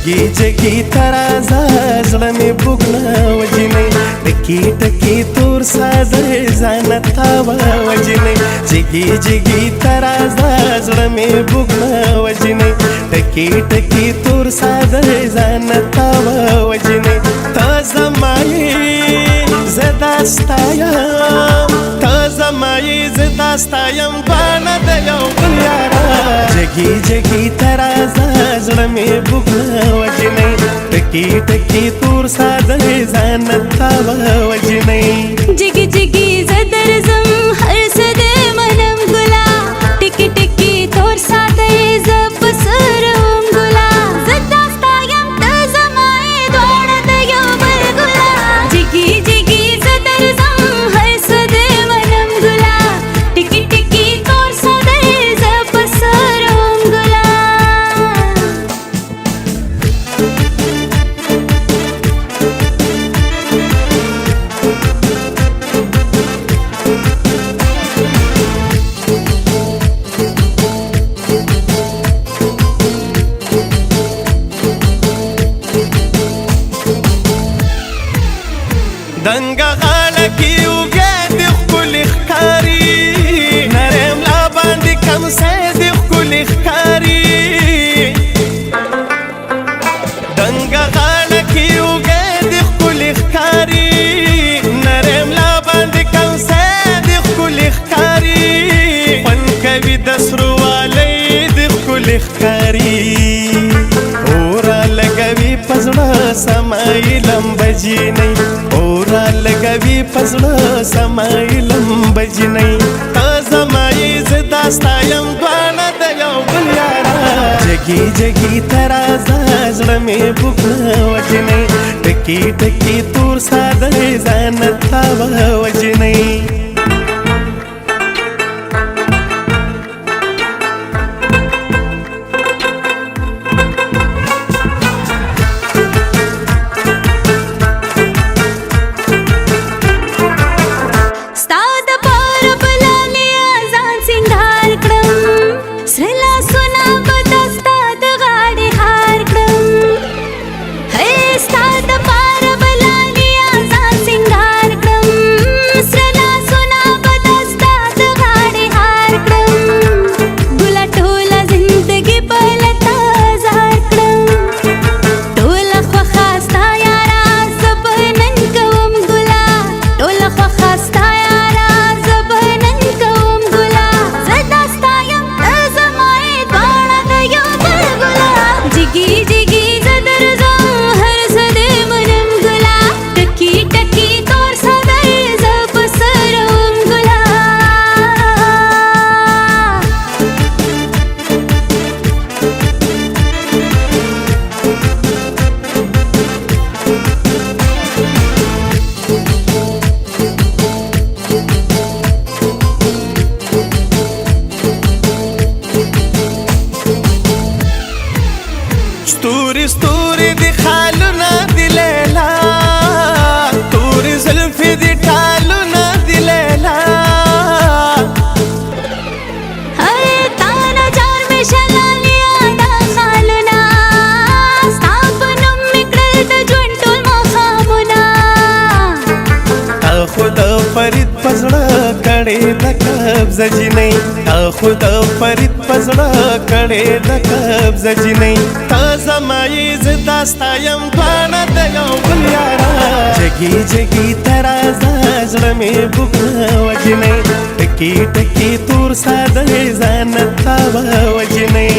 जगी जगी तराजा زړه مې بوګنا وجنې ټکی ټکی تور ساده ځانتا وجنې جगी جगी ترازا زړه مې بوګنا وجنې ټکی ټکی تور ساده ځانتا وجنې تازه مای زداستایا تازه مای زداستایم باندې د یو بل یارا جगी جगी ترازا زړه مې بوګنا وجنې ټکی ټکی تور ساده ځانتا وجنې جگی جگی زدر زم هر صدې منم ګلا ټکی ټکی تور ساده زپ سرم ګلا زدا ستایم ته زمای دوړ د یو بل ګلا جگی جگی زدر زم هر صدې منم ګلا ټکی ټکی تور ساده زپ سرم ګلا دنګه غاړه کې وګه د خپل ښکاری نرم لا باندې کم سه د خپل ښکاری دنګه غاړه کې وګه د خپل ښکاری نرم لا باندې کم سه د خپل ښکاری پن کوي د سرواله د خپل ښکاری اورا لګوي پزړه سمایلم بجینې اورا لګوي پزړه سمایلم بجینې تازه مای زداستایم باندې د یو بل یارا جگی جگی ترازا زړه مې بوګنا وجنې ټکی ټکی تور ساده ځانتا وجنې ستوري ستوري دي خالونه دي ليلا توري زلفي دي ټالونه دي ليلا هاي تانا جار مې شلالیا دا خالونه ستاپنم میکړل د ژوند ټول مخامونه خود فرید پزړه کړي د قبض جنې خود فرید پزړه کړي د قبض جنې تازه مای زداستایم باندې د یو بل یارا جگی جگی ترازا زړه مې بوګنا وجنې ټکی ټکی تور ساده ځانتا وجنې